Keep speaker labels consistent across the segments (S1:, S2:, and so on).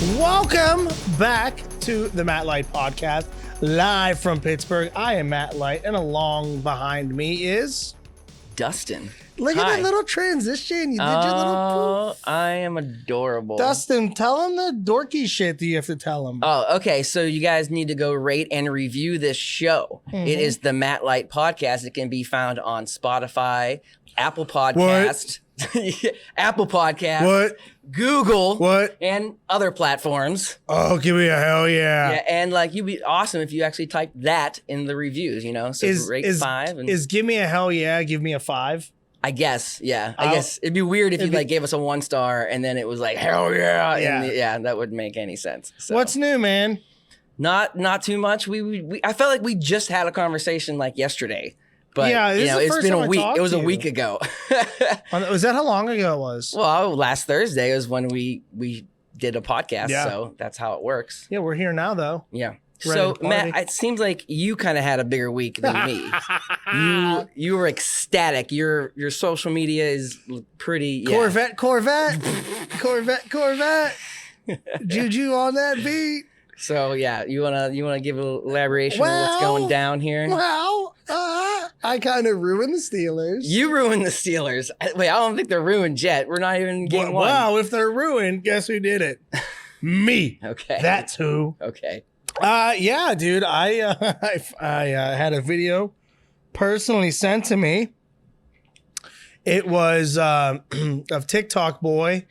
S1: Welcome back to the Matt Light Podcast, live from Pittsburgh. I am Matt Light, and along behind me is
S2: Dustin.
S1: Look at that little transition. You did your little poof.
S2: I am adorable.
S1: Dustin, tell him the dorky shit that you have to tell him.
S2: Oh, okay. So you guys need to go rate and review this show.
S1: Mm-hmm.
S2: It is the Matt Light Podcast. It can be found on Spotify, Apple Podcast, Apple Podcast, Google, and other platforms.
S1: Oh, give me a hell yeah.
S2: Yeah, and like you'd be awesome if you actually typed that in the reviews, you know? So rate 5.
S1: Is give me a hell yeah, give me a 5?
S2: I guess, yeah. I guess it'd be weird if you like gave us a 1 star and then it was like, hell yeah.
S1: Yeah,
S2: that wouldn't make any sense. So.
S1: What's new, man?
S2: Not too much. I felt like we just had a conversation like yesterday. But
S1: yeah,
S2: it's been a week. It was a week ago.
S1: Was that how long ago it was?
S2: Well, last Thursday was when we did a podcast. Yeah. So that's how it works.
S1: Yeah, we're here now though.
S2: Yeah. So Matt, it seems like you kind of had a bigger week than me. You were ecstatic. Your social media is pretty
S1: Corvette. JuJu on that beat.
S2: So yeah, you wanna give an elaboration of what's going down here?
S1: Well, I kind of ruined the Steelers.
S2: You ruined the Steelers. Wait, I don't think they're ruined yet. We're not even game one.
S1: Wow, if they're ruined, guess who did it? Me.
S2: Okay.
S1: That's who.
S2: Okay.
S1: Yeah, dude. I had a video personally sent to me. It was of TikTok boy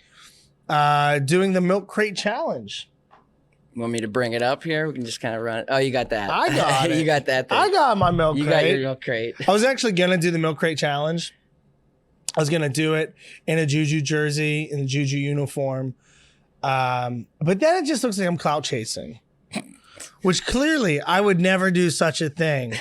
S1: doing the milk crate challenge.
S2: Want me to bring it up here? We can just kind of run it. Oh, you got that.
S1: I got it.
S2: You got that thing.
S1: I got my milk crate.
S2: You got your milk crate.
S1: I was actually going to do the milk crate challenge. I was going to do it in a JuJu jersey, in a JuJu uniform. But then it just looks like I'm clout chasing, which clearly I would never do such a thing.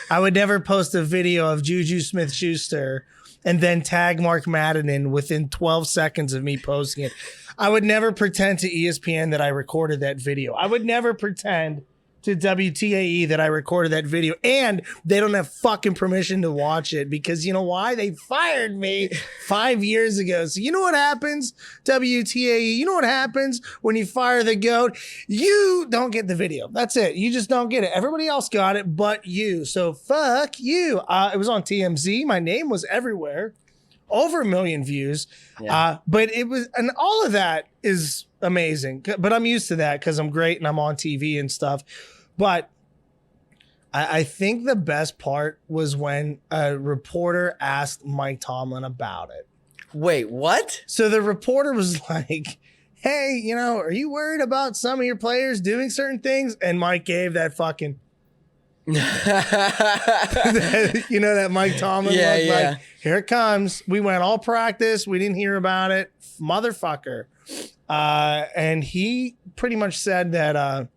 S1: I would never post a video of JuJu Smith-Schuster and then tag Mark Madden within 12 seconds of me posting it. I would never pretend to ESPN that I recorded that video. I would never pretend to WTAE that I recorded that video, and they don't have fucking permission to watch it because you know why? They fired me 5 years ago. So you know what happens, WTAE? You know what happens when you fire the GOAT? You don't get the video. That's it. You just don't get it. Everybody else got it but you. So fuck you. It was on TMZ. My name was everywhere. Over 1 million views. Yeah. But it was, and all of that is amazing. But I'm used to that because I'm great and I'm on TV and stuff. But I think the best part was when a reporter asked Mike Tomlin about it.
S2: Wait, what?
S1: So the reporter was like, hey, you know, are you worried about some of your players doing certain things? And Mike gave that fucking, you know, that Mike Tomlin look like, here it comes. We went all practice. We didn't hear about it. Motherfucker. And he pretty much said that,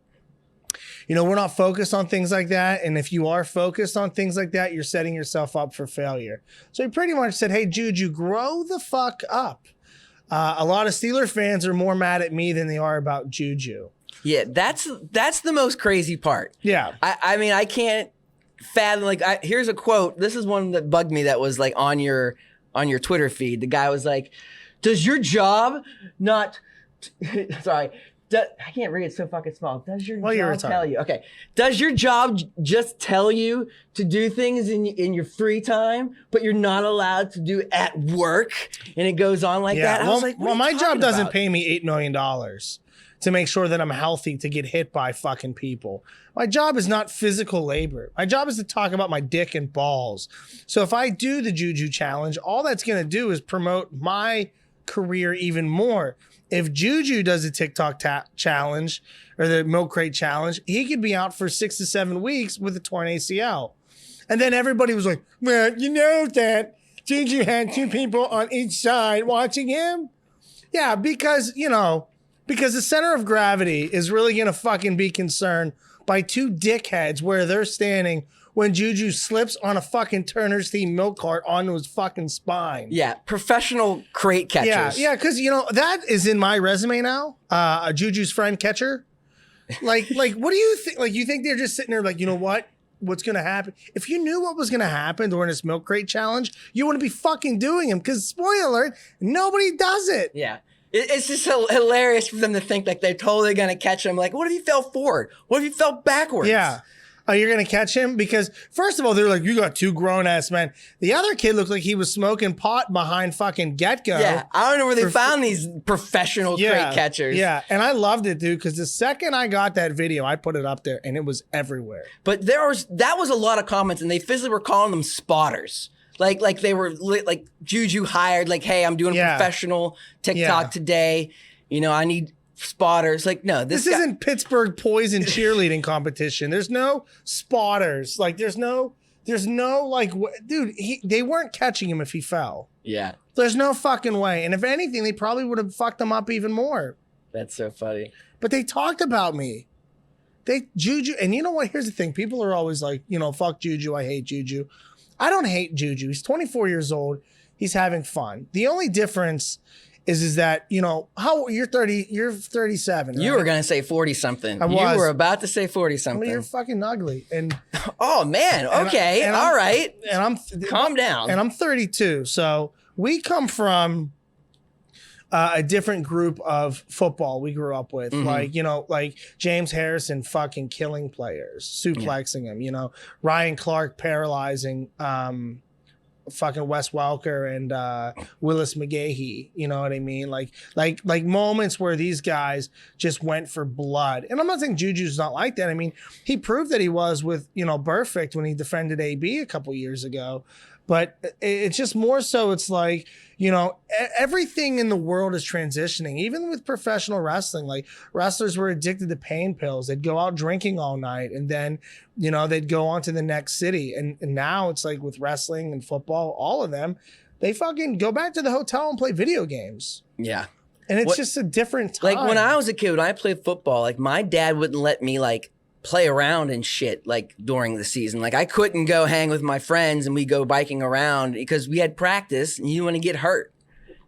S1: you know, we're not focused on things like that. And if you are focused on things like that, you're setting yourself up for failure. So he pretty much said, hey, JuJu, grow the fuck up. A lot of Steeler fans are more mad at me than they are about JuJu.
S2: Yeah, that's the most crazy part.
S1: Yeah.
S2: I mean, I can't fathom, like, here's a quote. This is one that bugged me that was like on your Twitter feed. The guy was like, does your job not, sorry, I can't read it so fucking small. Does your job tell you? Okay. Does your job just tell you to do things in your free time, but you're not allowed to do at work? And it goes on like that. I was like,
S1: well, my job doesn't pay me $8 million to make sure that I'm healthy to get hit by fucking people. My job is not physical labor. My job is to talk about my dick and balls. So if I do the JuJu challenge, all that's going to do is promote my career even more. If JuJu does a TikTok challenge or the milk crate challenge, he could be out for 6 to 7 weeks with a torn ACL. And then everybody was like, well, you know that JuJu had 2 people on each side watching him? Yeah, because the center of gravity is really going to fucking be concerned by 2 dickheads where they're standing when JuJu slips on a fucking Turner's Team milk cart onto his fucking spine.
S2: Yeah, professional crate catchers.
S1: Yeah, because, you know, that is in my resume now, a JuJu's friend catcher. Like, what do you think? Like, you think they're just sitting there like, you know what? What's going to happen? If you knew what was going to happen during this milk crate challenge, you wouldn't be fucking doing them because, spoiler alert, nobody does it.
S2: Yeah. It's just hilarious for them to think like they're totally going to catch him. Like, what if he fell forward? What if he fell backwards?
S1: Yeah. Oh, you're going to catch him? Because, first of all, they're like, you got two grown-ass men. The other kid looked like he was smoking pot behind fucking get-go.
S2: Yeah, I don't know where they found these professional crate catchers.
S1: Yeah, and I loved it, dude, because the second I got that video, I put it up there, and it was everywhere.
S2: But that was a lot of comments, and they physically were calling them spotters. Like they were like JuJu hired, like, hey, I'm doing professional TikTok today. You know, I need spotters. Like, no, this
S1: isn't Pittsburgh Poison cheerleading competition. There's no spotters. Like, there's no like, dude, they weren't catching him if he fell.
S2: Yeah.
S1: There's no fucking way. And if anything, they probably would have fucked him up even more.
S2: That's so funny.
S1: But they talked about me. JuJu, and you know what? Here's the thing. People are always like, you know, fuck JuJu. I hate JuJu. I don't hate JuJu. He's 24 years old. He's having fun. The only difference is that, you know, you're 37. Right?
S2: You were going to say 40 something.
S1: I was.
S2: You were about to say 40 something.
S1: Well, you're fucking ugly. And
S2: oh man. Okay. All right.
S1: And
S2: calm down.
S1: And I'm 32. So we come from a different group of football we grew up with.
S2: Mm-hmm.
S1: Like, you know, like James Harrison fucking killing players, suplexing him, you know, Ryan Clark paralyzing fucking Wes Welker and Willis McGahee, you know what I mean? Like moments where these guys just went for blood. And I'm not saying JuJu's not like that. I mean, he proved that he was with, you know, Perfect when he defended AB a couple years ago. But it's just more so, it's like, you know, everything in the world is transitioning, even with professional wrestling. Like, wrestlers were addicted to pain pills. They'd go out drinking all night, and then, you know, they'd go on to the next city. And now it's like with wrestling and football, all of them, they fucking go back to the hotel and play video games.
S2: Yeah.
S1: And it's just a different time.
S2: Like, when I was a kid, when I played football, like, my dad wouldn't let me, like, play around and shit, like, during the season. Like, I couldn't go hang with my friends and we go biking around because we had practice and you didn't want to get hurt,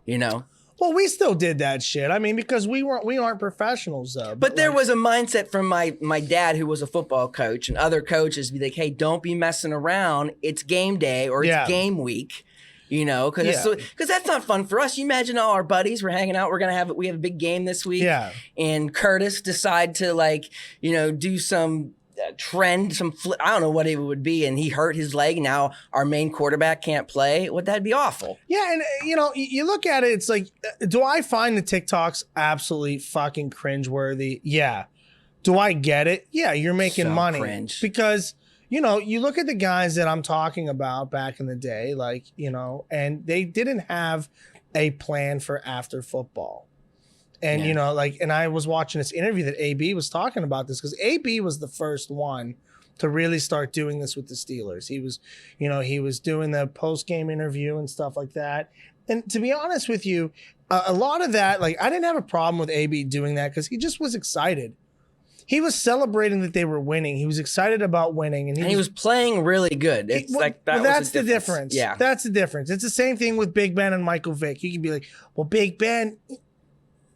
S2: you know?
S1: Well, we still did that shit. I mean, because we aren't professionals, though.
S2: But there was a mindset from my dad, who was a football coach, and other coaches be like, hey, don't be messing around. It's game day or it's game week. You know, because that's not fun for us. You imagine all our buddies, we're hanging out, we have a big game this week. Yeah. And Curtis decide to, like, you know, do some trend, some flip, I don't know what it would be, and he hurt his leg. Now our main quarterback can't play. That'd be awful.
S1: Yeah, and you know, you look at it, it's like, do I find the TikToks absolutely fucking cringeworthy? Yeah. Do I get it? Yeah, you're making money.
S2: Cringe.
S1: Because, you know, you look at the guys that I'm talking about back in the day, like, you know, and they didn't have a plan for after football. And, you know, like, and I was watching this interview that AB was talking about this, because AB was the first one to really start doing this with the Steelers. He was, you know, he was doing the post-game interview and stuff like that. And to be honest with you, a lot of that, like, I didn't have a problem with AB doing that because he just was excited. He was celebrating that they were winning. He was excited about winning. And he was playing
S2: really good. It's
S1: that's the difference. Yeah. That's the difference. It's the same thing with Big Ben and Michael Vick. You can be like, well, Big Ben,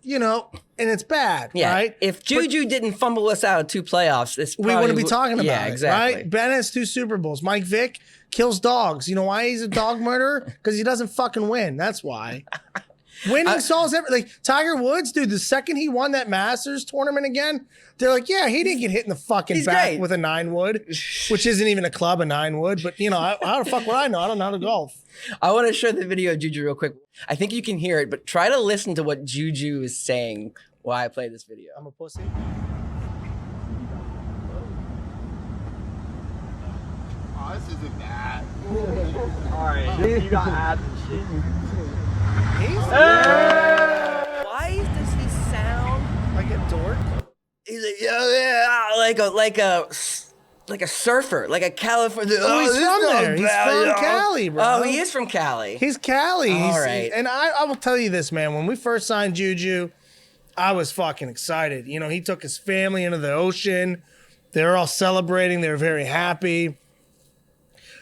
S1: you know, and it's bad, right?
S2: If JuJu didn't fumble us out of 2 playoffs,
S1: we wouldn't be talking about it,
S2: exactly.
S1: Right? Ben has 2 Super Bowls. Mike Vick kills dogs. You know why he's a dog murderer? Because he doesn't fucking win. That's why. Winning solves everything. Like Tiger Woods, dude, the second he won that Masters tournament again, they're like, yeah, he didn't get hit in the fucking back with a 9-wood, which isn't even a club, a 9-wood. But, you know, how the fuck would I know? I don't know how to golf.
S2: I want to show the video of JuJu real quick. I think you can hear it, but try to listen to what JuJu is saying while I play this video.
S1: I'm a pussy.
S3: Oh, this isn't bad.
S4: All right, you got abs and shit.
S2: Why does he sound
S1: like a dork?
S2: He's like, yeah, like a surfer, like a California.
S1: Oh, he's from there. He's from Cali, bro.
S2: Oh, he is from Cali.
S1: He's Cali.
S2: All right.
S1: And I will tell you this, man. When we first signed JuJu, I was fucking excited. You know, he took his family into the ocean. They were all celebrating. They were very happy.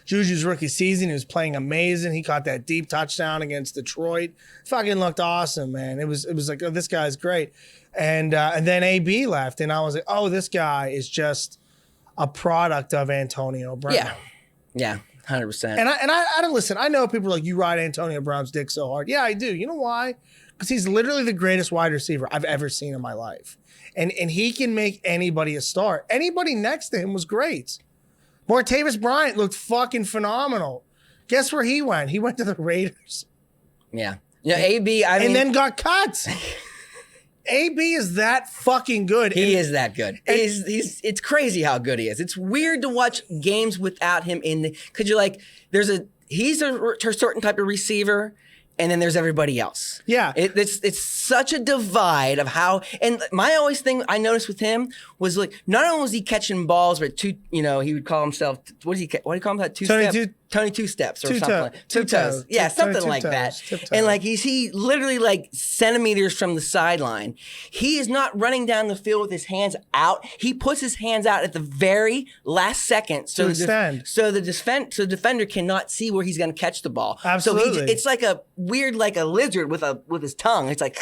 S1: JuJu's rookie season, he was playing amazing. He caught that deep touchdown against Detroit. Fucking looked awesome, man. It was like, oh, this guy's great. And then AB left, and I was like, oh, this guy is just a product of Antonio Brown.
S2: Yeah. 100%.
S1: And I don't listen. I know people are like, you ride Antonio Brown's dick so hard. Yeah, I do. You know why? Because he's literally the greatest wide receiver I've ever seen in my life. And he can make anybody a star. Anybody next to him was great. Martavis Bryant looked fucking phenomenal. Guess where he went? He went to the Raiders.
S2: Yeah. Yeah, AB,
S1: and then got cut. AB is that fucking good.
S2: He is that good. It's crazy how good he is. It's weird to watch games without him in the, because you're like, he's a certain type of receiver, and then there's everybody else.
S1: Yeah.
S2: It's such a divide of how, and my always thing I noticed with him was like, not only was he catching balls, but he would call himself, what do you call him that? Tony Two Steps or something like Two Toes. Yeah, something like that. And like he literally like centimeters from the sideline. He is not running down the field with his hands out. He puts his hands out at the very last second so the defender cannot see where he's going to catch the ball.
S1: Absolutely.
S2: So it's like a weird, like a lizard with his tongue. It's like,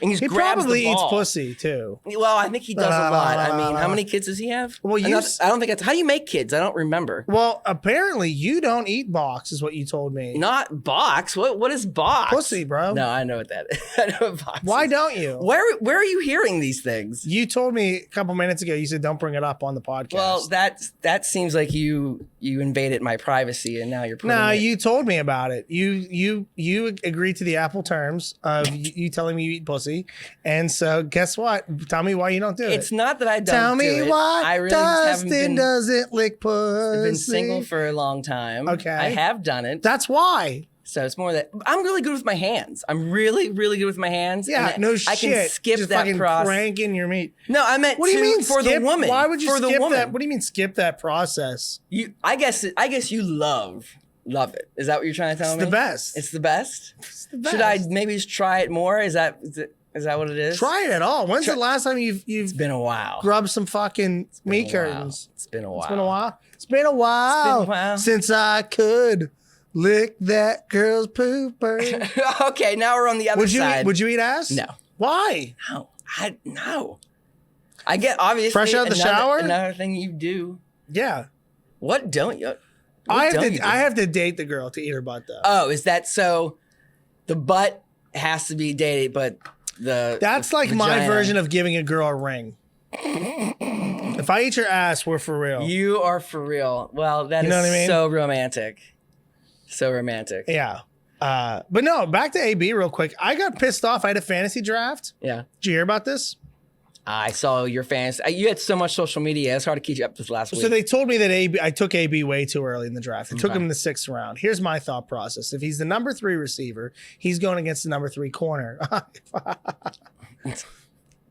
S2: and he grabs
S1: probably
S2: the ball.
S1: eats pussy too.
S2: Well, I think he does a lot. I mean, how many kids does he have?
S1: Well,
S2: I don't think how do you make kids? I don't remember.
S1: Well, apparently you don't eat box, is what you told me.
S2: Not box. What is box?
S1: Pussy, bro.
S2: No, I know what that is. I know what box
S1: Why
S2: is.
S1: don't you?
S2: Where are you hearing these things?
S1: You told me a couple minutes ago. You said don't bring it up on the podcast.
S2: Well, that seems like you invaded my privacy, and now you're putting
S1: no.
S2: it.
S1: You told me about it. You agreed to the Apple terms of you telling me you eat pussy, and so guess what? Tell me why you don't do it.
S2: It's not that I don't.
S1: Tell me why
S2: I really just
S1: Dustin doesn't lick pussy.
S2: I've been single for a long time.
S1: Okay,
S2: I have done it.
S1: That's why.
S2: So it's more that I'm really good with my hands. I'm really, really good with my hands.
S1: Yeah, no shit.
S2: I can skip
S1: just
S2: that
S1: fucking
S2: process.
S1: cranking your meat.
S2: No, I meant
S1: what do you mean
S2: for
S1: skip?
S2: the woman.
S1: Why would you
S2: for
S1: skip
S2: the woman.
S1: that? What do you mean skip that process?
S2: I guess you love it. Is that what you're trying to tell me?
S1: It's the best.
S2: It's the best.
S1: It's the best.
S2: Should I maybe just try it more? Is that what it is?
S1: Try it at all. When's the last time you've
S2: It's been a while.
S1: grubbed some fucking meat curtains?
S2: It's been a while.
S1: It's been a while. It's been a while since I could lick that girl's pooper.
S2: Okay, now we're on the other side.
S1: Would you eat ass?
S2: No.
S1: Why?
S2: No. I get obviously
S1: fresh out the shower.
S2: Another thing you do.
S1: Yeah.
S2: What don't you?
S1: I have to date the girl to eat her butt though.
S2: Oh, is that so? The butt has to be dated, but
S1: that's like
S2: vagina.
S1: my version of giving a girl a ring. If I eat your ass, we're for real.
S2: You are for real. Well, that is so romantic. So romantic.
S1: Yeah. But no, back to AB real quick. I got pissed off. I had a fantasy draft.
S2: Yeah.
S1: Did you hear about this?
S2: I saw your fantasy. You had so much social media. It's hard to keep you up this last week.
S1: So they told me that I took AB way too early in the draft. I took him in the 6th round. Here's my thought process. If he's the number 3 receiver, he's going against the number 3 corner.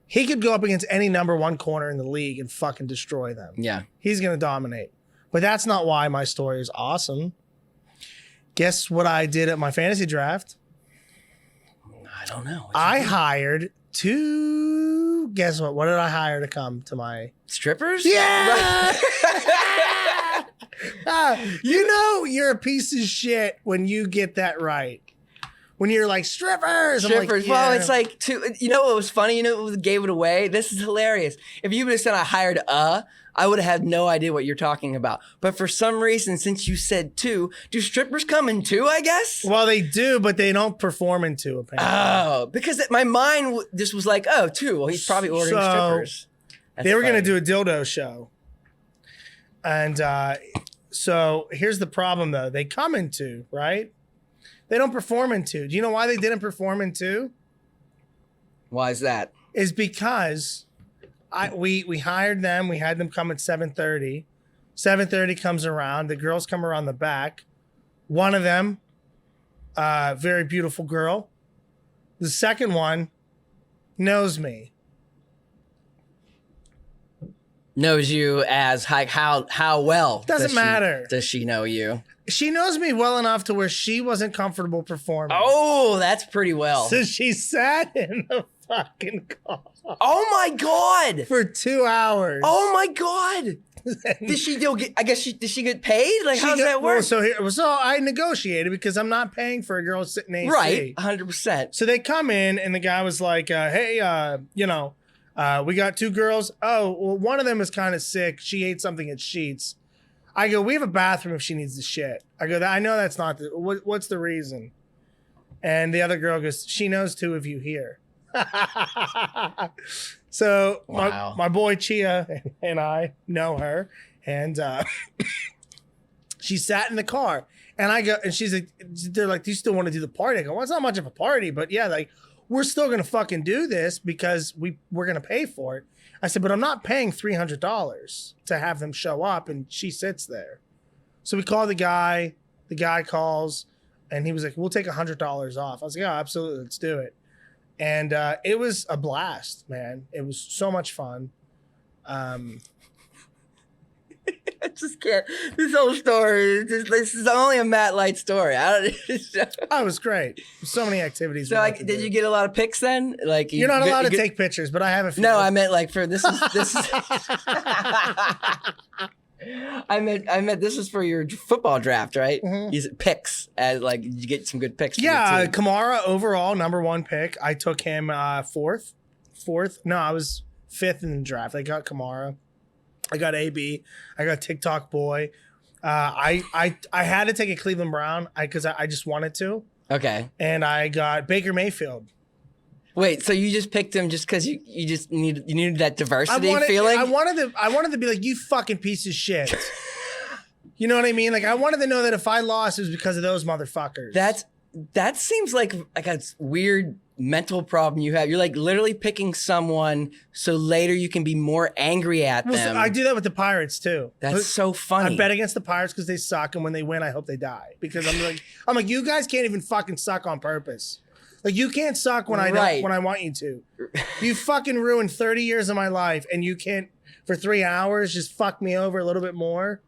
S1: He could go up against any number 1 corner in the league and fucking destroy them.
S2: Yeah.
S1: He's going to dominate. But that's not why my story is awesome. Guess what I did at my fantasy draft?
S2: I don't know.
S1: I hired 2. Guess what? What did I hire to come to my
S2: strippers?
S1: Yeah. You know you're a piece of shit when you get that right. When you're like strippers. I'm like, yeah.
S2: Well, it's like you know what was funny? You know what gave it away? This is hilarious. If you would have said I hired I would have had no idea what you're talking about. But for some reason, since you said 2, do strippers come in 2, I guess?
S1: Well, they do, but they don't perform in 2, apparently.
S2: Oh, because my mind just was like, 2. Well, he's probably ordering strippers.
S1: They were going to do a dildo show. And so here's the problem, though. They come in 2, right? They don't perform in 2. Do you know why they didn't perform in 2?
S2: Why is that?
S1: Is because we hired them. We had them come at 7:30. 7:30 comes around. The girls come around the back. One of them, very beautiful girl. The second one knows me.
S2: Knows you as how well?
S1: Doesn't matter.
S2: Does she know you?
S1: She knows me well enough to where she wasn't comfortable performing.
S2: Oh, that's pretty well.
S1: So she sat in the fucking car.
S2: Oh my God.
S1: For 2 hours.
S2: Oh my God. Did she get? I guess did she get paid? Like, how does that work?
S1: Well, so I negotiated because I'm not paying for a girl sitting AC.
S2: Right, 100%.
S1: So they come in and the guy was like, "Hey, we got 2 girls. Oh, well, one of them is kind of sick. She ate something at Sheetz. I go, we have a bathroom if she needs the shit. I go, I know that's not what's the reason? And the other girl goes, she knows two of you here. So
S2: Wow.
S1: my boy Chia and I know her, and she sat in the car, and I go, and she's like, they're like, do you still want to do the party? I go, well, it's not much of a party, but yeah, like we're still gonna fucking do this because we're gonna pay for it. I said, but I'm not paying $300 to have them show up, and she sits there. So we call the guy calls, and he was like, we'll take $100 off. I was like, yeah, absolutely, let's do it. And it was a blast, man. It was so much fun.
S2: I just can't. This whole story, this is only a Matt Light story.
S1: Oh, it was great. So many activities.
S2: So, like, did you get a lot of pics then? Like,
S1: you're not allowed to take pictures, but I have a few.
S2: No, I meant like for this is. I meant this is for your football draft, right?
S1: Mm-hmm.
S2: Use pics as like you get some good pics.
S1: Yeah, Kamara overall #1 pick. I took him fourth. No, I was fifth in the draft. I got Kamara. I got AB. I got TikTok boy. I had to take a Cleveland Brown because I just wanted to.
S2: Okay.
S1: And I got Baker Mayfield.
S2: Wait, so you just picked him just because you just needed that diversity feeling?
S1: I wanted to be like, you fucking piece of shit. You know what I mean? Like, I wanted to know that if I lost, it was because of those motherfuckers.
S2: That seems like a weird mental problem you have. You're like literally picking someone so later you can be more angry at them.
S1: I do that with the Pirates too.
S2: That's so funny.
S1: I bet against the Pirates because they suck, and when they win, I hope they die. Because I'm like, you guys can't even fucking suck on purpose. Like, you can't suck when I don't, when I want you to. You fucking ruined 30 years of my life, and you can't for 3 hours just fuck me over a little bit more.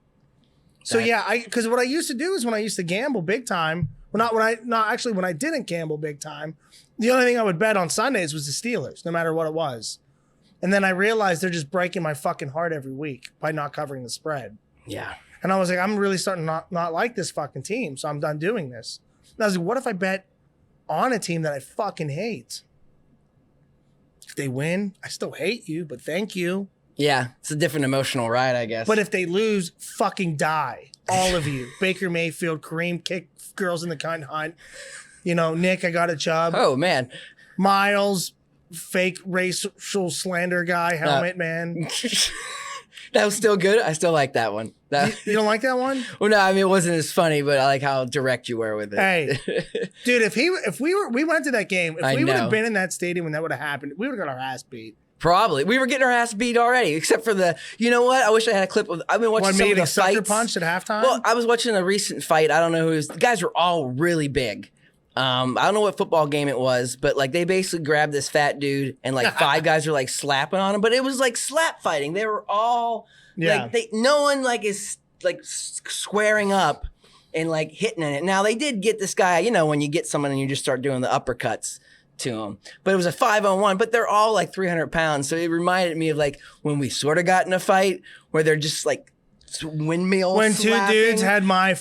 S1: So yeah, because what I used to do is when I used to gamble big time. Well, when I didn't gamble big time, the only thing I would bet on Sundays was the Steelers, no matter what it was. And then I realized they're just breaking my fucking heart every week by not covering the spread.
S2: Yeah.
S1: And I was like, I'm really starting to not like this fucking team, so I'm done doing this. And I was like, what if I bet on a team that I fucking hate? If they win, I still hate you, but thank you.
S2: Yeah, it's a different emotional ride, I guess.
S1: But if they lose, fucking die. All of you. Baker Mayfield, Kareem, kick girls in the cunt hunt. You know, Nick, I got a job.
S2: Oh, man.
S1: Miles, fake racial slander guy, helmet man.
S2: That was still good. I still like that one.
S1: You don't like that one?
S2: Well, no, I mean, it wasn't as funny, but I like how direct you were with it.
S1: Hey, dude, if we went to that game, if we would have been in that stadium when that would have happened, we would have got our ass beat.
S2: Probably. We were getting our ass beat already, except for you know what? I wish I had a clip of, I've been watching some of the
S1: sucker
S2: fights.
S1: Punched at halftime?
S2: Well, I was watching a recent fight. I don't know who it was. The guys were all really big. I don't know what football game it was, but like they basically grabbed this fat dude and like 5 guys were like slapping on him, but it was like slap fighting. They were all like, no one like is like squaring up and like hitting in it. Now they did get this guy, you know, when you get someone and you just start doing the uppercuts to him, but it was a 5-on-1, but they're all like 300 pounds. So it reminded me of like when we sort of got in a fight where they're just like windmill
S1: when
S2: slapping.
S1: 2 dudes had my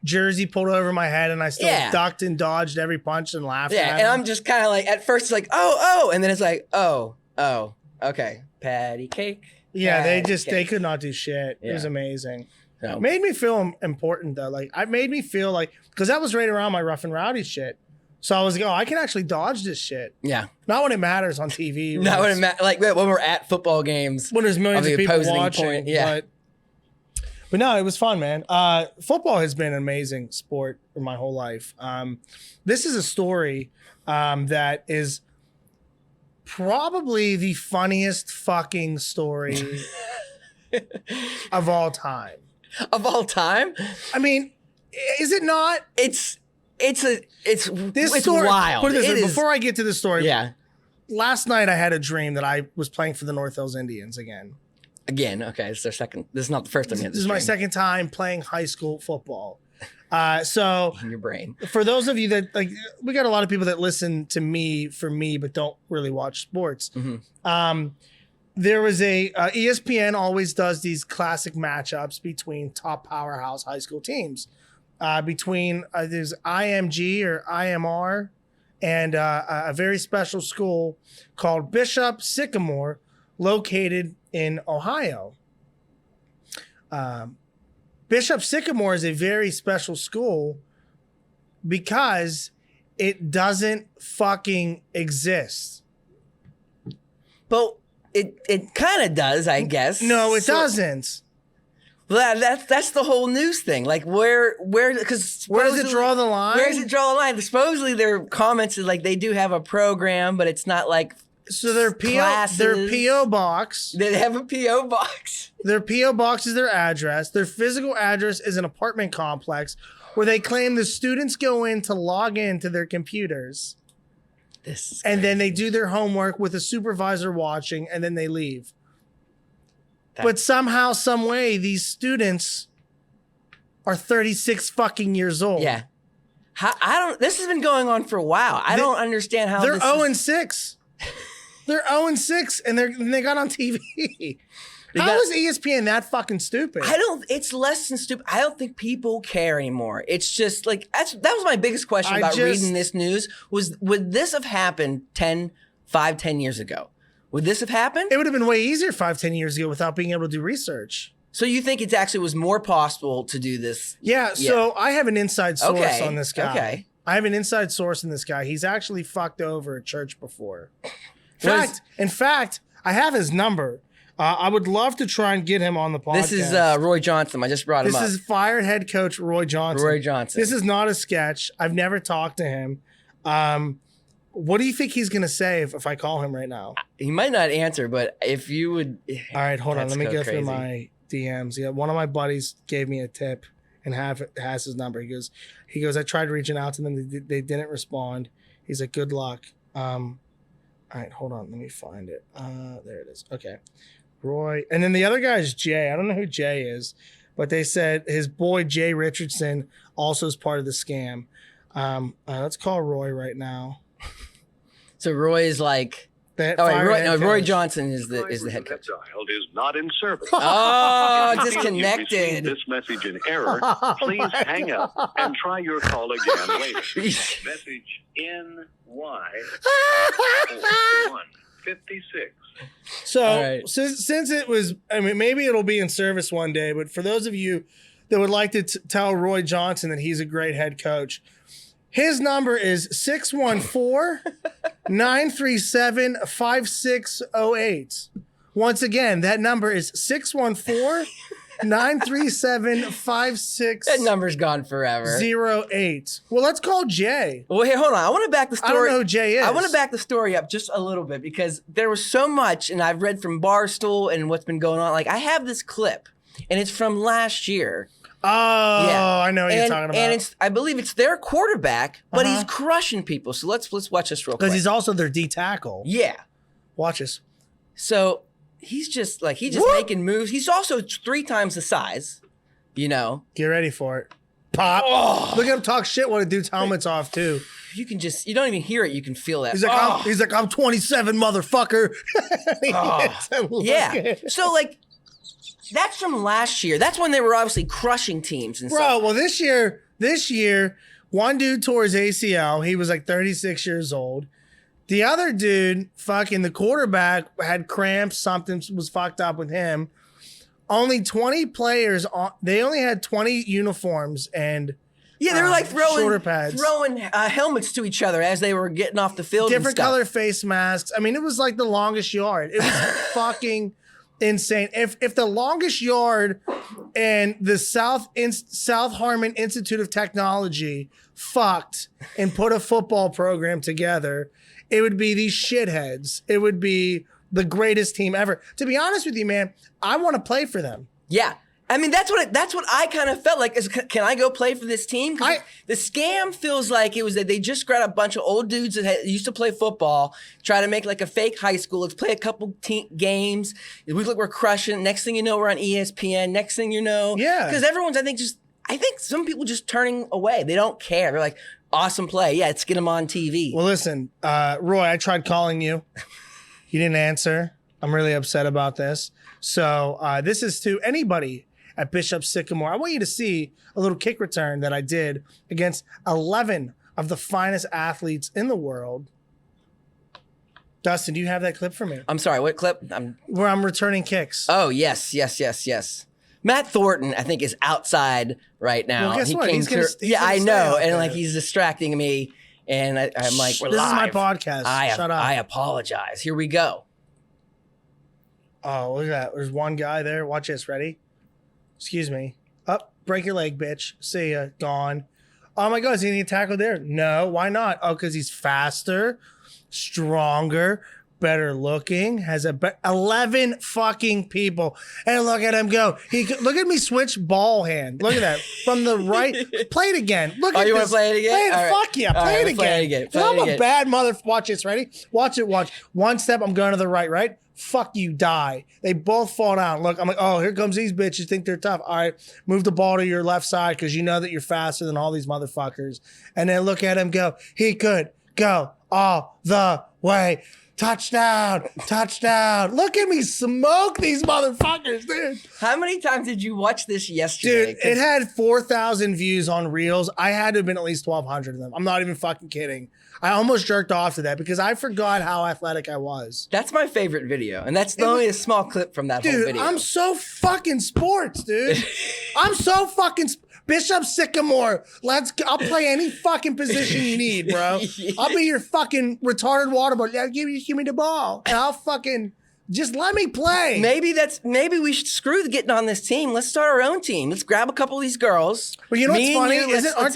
S1: jersey pulled over my head and I still ducked and dodged every punch and laughed at
S2: and I'm just kind of like, at first it's like, oh, and then it's like, oh, okay, patty cake.
S1: Yeah, they could not do shit. It was amazing.
S2: No.
S1: Made me feel important though. Like, it made me feel like, because that was right around my rough and rowdy shit. So I was like, oh, I can actually dodge this shit.
S2: Yeah.
S1: Not when it matters on TV.
S2: Not when it matters. Like when we're at football games.
S1: When there's millions of people watching. But no, it was fun, man. Football has been an amazing sport for my whole life. This is a story that is probably the funniest fucking story of all time.
S2: Of all time?
S1: I mean, is it not?
S2: It's
S1: story,
S2: wild.
S1: Put it this way, before I get to the story.
S2: Yeah.
S1: Last night I had a dream that I was playing for the North Hills Indians again.
S2: Again, okay. It's their second. This is not the first time you had
S1: this is my second time playing high school football. So
S2: in your brain.
S1: For those of you that like, we got a lot of people that listen to me for me, but don't really watch sports. Mm-hmm. There was ESPN always does these classic matchups between top powerhouse high school teams. Between there's IMG or IMR and a very special school called Bishop Sycamore, located in Ohio. Bishop Sycamore is a very special school because it doesn't fucking exist.
S2: But it kind of does, I guess.
S1: No, it doesn't.
S2: Well, that's the whole news thing. Like where does it
S1: draw the line?
S2: Where does it draw the line? Supposedly their comments is like they do have a program, but it's not like
S1: their PO box.
S2: They have a PO box.
S1: Their PO box is their address. Their physical address is an apartment complex where they claim the students go in to log into their computers. And then they do their homework with a supervisor watching, and then they leave. But somehow, some way, these students are 36 fucking years old.
S2: Yeah. This has been going on for a while. I don't understand how
S1: they're 0-6. They're 0-6, and they got on TV. How is ESPN that fucking stupid?
S2: It's less than stupid. I don't think people care anymore. It's just like, that was my biggest question about reading this news was, would this have happened 10 years ago? Would this have happened?
S1: It would have been way easier 5-10 years ago without being able to do research.
S2: So you think it actually was more possible to do this?
S1: Yeah, so I have an inside source on this guy.
S2: Okay.
S1: I have an inside source in this guy. He's actually fucked over a church before. In fact, I have his number. I would love to try and get him on the podcast.
S2: This is Roy Johnson. I just brought him up.
S1: This is fired head coach Roy Johnson.
S2: Roy Johnson.
S1: This is not a sketch. I've never talked to him. What do you think he's going to say if I call him right now?
S2: He might not answer, but if you would...
S1: All right, hold on. Let me go through my DMs. Yeah, one of my buddies gave me a tip and has his number. He goes, I tried reaching out to them. They didn't respond. He's like, good luck. All right, hold on. Let me find it. There it is. Okay. Roy. And then the other guy is Jay. I don't know who Jay is, but they said his boy Jay Richardson also is part of the scam. Let's call Roy right now.
S2: So Roy is like... Roy Johnson is the head coach.
S5: Child is not in service.
S2: Oh,
S5: If you
S2: disconnected.
S5: receive this message in error, please hang up and try your call again later. Message NY4156.
S1: So since it was, I mean, maybe it'll be in service one day, but for those of you that would like to tell Roy Johnson that he's a great head coach, his number is 614-937-5608. Once again, that number is 614-937-5608.
S2: That number's gone forever.
S1: Well, let's call Jay.
S2: Well, here, hold on. I want to back the story.
S1: I don't know who Jay is.
S2: I want to back the story up just a little bit because there was so much, and I've read from Barstool and what's been going on. Like, I have this clip, and it's from last year.
S1: Oh, yeah. I know what you're talking about.
S2: And I believe it's their quarterback, but he's crushing people. So let's watch this real quick.
S1: Because he's also their D tackle.
S2: Yeah.
S1: Watch this.
S2: So he's just making moves. He's also 3 times the size, you know.
S1: Get ready for it. Pop. Oh. Look at him talk shit when a dude's helmet's off, too.
S2: You don't even hear it. You can feel that.
S1: He's like, I'm 27, motherfucker.
S2: Yeah. So, like, that's from last year. That's when they were obviously crushing teams and stuff.
S1: Well, this year, one dude tore his ACL. He was like 36 years old. The other dude, fucking the quarterback, had cramps. Something was fucked up with him. Only 20 players. They only had 20 uniforms and
S2: they were like
S1: shoulder pads.
S2: throwing helmets to each other as they were getting off the field.
S1: Different color face masks. I mean, it was like the longest yard. It was fucking insane. If the longest yard and the South Harmon Institute of Technology fucked and put a football program together, it would be these shitheads. It would be the greatest team ever. To be honest with you, man, I want to play for them.
S2: Yeah. I mean, that's what I kind of felt like. Can I go play for this team? The scam feels like it was that they just grabbed a bunch of old dudes that used to play football, try to make like a fake high school. Let's play a couple games. We look, we're crushing. Next thing you know, we're on ESPN. Next thing you know, because everyone's, I think some people just turning away. They don't care. They're like, awesome play. Yeah, let's get them on TV.
S1: Well, listen, Roy, I tried calling you. You didn't answer. I'm really upset about this. So this is to anybody at Bishop Sycamore. I want you to see a little kick return that I did against 11 of the finest athletes in the world. Dustin, do you have that clip for me?
S2: I'm sorry, what clip?
S1: Where I'm returning kicks.
S2: Oh, yes. Matt Thornton, I think, is outside right now.
S1: Well, guess what?
S2: Came
S1: He's gonna
S2: I
S1: stay
S2: know,
S1: out
S2: and
S1: there.
S2: like he's distracting me, and I'm like, we're
S1: This is my
S2: live.
S1: podcast. Shut up.
S2: I apologize. Here we go.
S1: Oh, look at that. There's one guy there. Watch this. Ready? Excuse me. Up. Break your leg, bitch. See ya. Gone. Oh my God. Is he going to get tackled there? No. Why not? Oh, because he's faster, stronger, better looking, has 11 fucking people. And look at him go. Look at me switch ball hand. Look at that. From the right. Play it again. Look at
S2: you
S1: this.
S2: want to play it again?
S1: Play it.
S2: All right.
S1: Fuck yeah.
S2: All
S1: Play
S2: right,
S1: it
S2: play
S1: again.
S2: it again. Play
S1: I'm
S2: it
S1: a
S2: again.
S1: bad mother. Watch this. Ready? Watch it. Watch. One step. I'm going to the right. Right? Fuck you, die. They both fall down. Look, I'm like, oh, here comes these bitches. Think they're tough. All right, move the ball to your left side because you know that you're faster than all these motherfuckers. And then look at him go. He could go all the way. Touchdown, touchdown. Look at me smoke these motherfuckers, dude.
S2: How many times did you watch this yesterday?
S1: Dude, it had 4,000 views on Reels. I had to have been at least 1,200 of them. I'm not even fucking kidding. I almost jerked off to that because I forgot how athletic I was.
S2: That's my favorite video, and that's only a small clip from that whole
S1: Dude,
S2: video.
S1: I'm so fucking sports, dude. I'm so fucking Bishop Sycamore. I'll play any fucking position you need, bro. I'll be your fucking retarded water boy. Yeah, give me the ball, and I'll fucking just let me play.
S2: Maybe we should screw getting on this team. Let's start our own team. Let's grab a couple of these girls.
S1: Well, you know what's funny?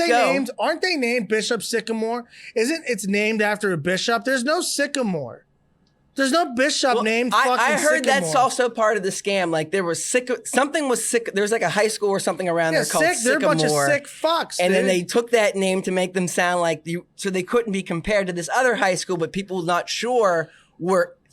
S2: Go.
S1: Aren't they named Bishop Sycamore? It's named after a bishop? There's no Sycamore. There's no bishop named fucking
S2: I heard
S1: Sycamore.
S2: that's also part of the scam. Like there was something was sick. There was like a high school or something around there called Sycamore.
S1: They're a bunch of sick fucks,
S2: and
S1: dude.
S2: then they took that name to make them sound like so they couldn't be compared to this other high school, but people not sure